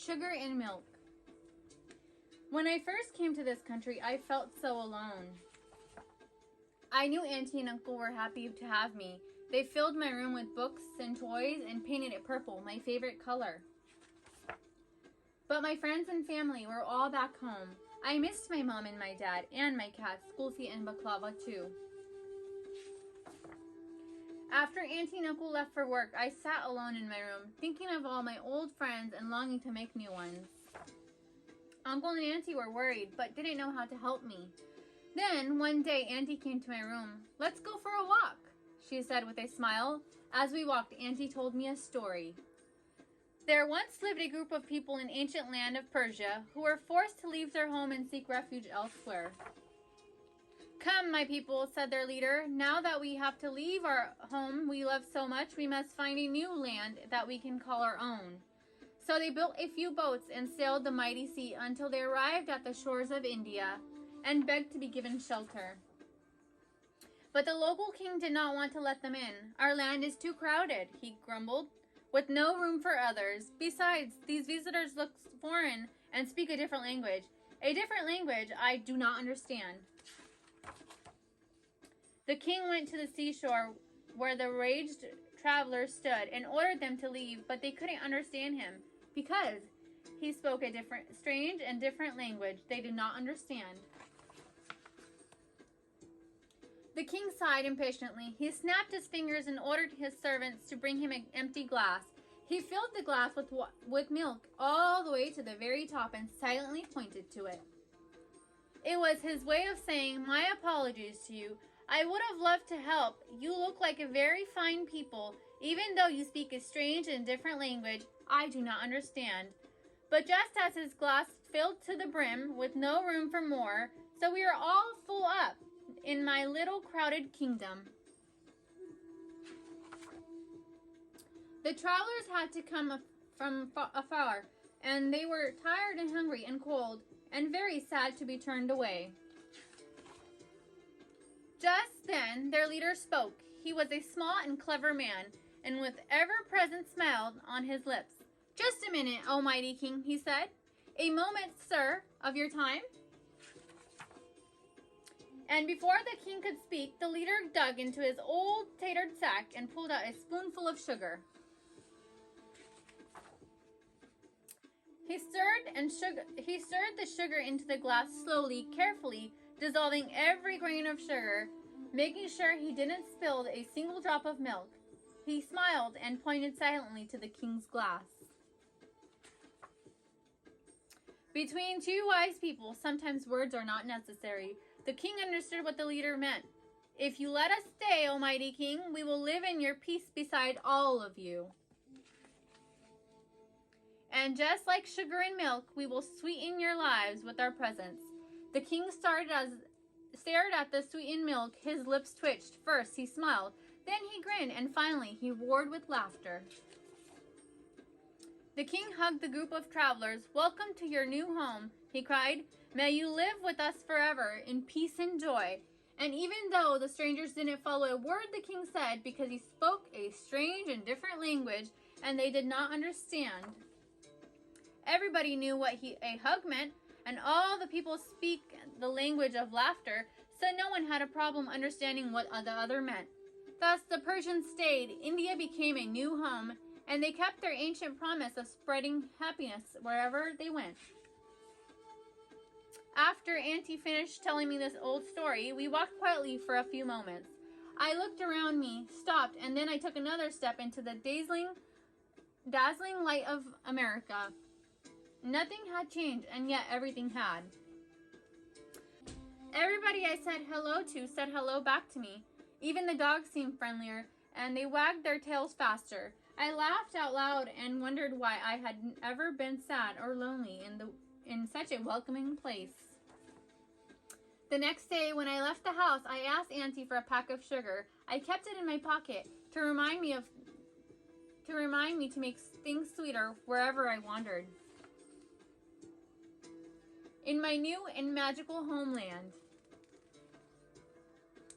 Sugar and milk. When I first came to this country, I felt so alone. I knew Auntie and Uncle were happy to have me. They filled my room with books and toys and painted it purple, my favorite color. But my friends and family were all back home. I missed my mom and my dad and my cats, Skulsi and Baklava, too. After Auntie and Uncle left for work, I sat alone in my room, thinking of all my old friends and longing to make new ones. Uncle and Auntie were worried, but didn't know how to help me. Then, one day, Auntie came to my room. "Let's go for a walk," she said with a smile. As we walked, Auntie told me a story. There once lived a group of people in ancient land of Persia who were forced to leave their home and seek refuge elsewhere. "Come, my people," said their leader. "Now that we have to leave our home we love so much, we must find a new land that we can call our own." So they built a few boats and sailed the mighty sea until they arrived at the shores of India and begged to be given shelter. But the local king did not want to let them in. "Our land is too crowded," he grumbled, "with no room for others. Besides, these visitors look foreign and speak a different language I do not understand." The king went to the seashore where the enraged travelers stood and ordered them to leave, but they couldn't understand him because he spoke a strange and different language they did not understand. The king sighed impatiently. He snapped his fingers and ordered his servants to bring him an empty glass. He filled the glass with milk all the way to the very top and silently pointed to it. It was his way of saying, "My apologies to you. I would have loved to help. You look like a very fine people, even though you speak a strange and different language I do not understand." But just as his glass filled to the brim with no room for more, so we are all full up in my little crowded kingdom. The travelers had to come from afar, and they were tired and hungry and cold and very sad to be turned away. Just then their leader spoke. He was a small and clever man, and with ever-present smile on his lips. "Just a minute, O mighty king," he said. "A moment, sir, of your time." And before the king could speak, the leader dug into his old tattered sack and pulled out a spoonful of sugar. He stirred the sugar into the glass slowly, carefully, dissolving every grain of sugar, making sure he didn't spill a single drop of milk. He smiled and pointed silently to the king's glass. Between two wise people, sometimes words are not necessary. The king understood what the leader meant. "If you let us stay, O mighty king, we will live in your peace beside all of you. And just like sugar and milk, we will sweeten your lives with our presence." The king stared at the sweetened milk. His lips twitched. First he smiled, then he grinned, and finally he roared with laughter. The king hugged the group of travelers. "Welcome to your new home," he cried. "May you live with us forever in peace and joy." And even though the strangers didn't follow a word the king said because he spoke a strange and different language and they did not understand, everybody knew what a hug meant, and all the people speak the language of laughter, so no one had a problem understanding what the other meant. Thus the Persians stayed. India became a new home, and they kept their ancient promise of spreading happiness wherever they went. After Auntie finished telling me this old story, we walked quietly for a few moments. I looked around me, stopped, and then I took another step into the dazzling light of America. Nothing had changed, and yet everything had. Everybody I said hello to said hello back to me. Even the dogs seemed friendlier, and they wagged their tails faster. I laughed out loud and wondered why I had ever been sad or lonely in such a welcoming place. The next day, when I left the house, I asked Auntie for a pack of sugar. I kept it in my pocket to remind me to make things sweeter wherever I wandered. In my new and magical homeland.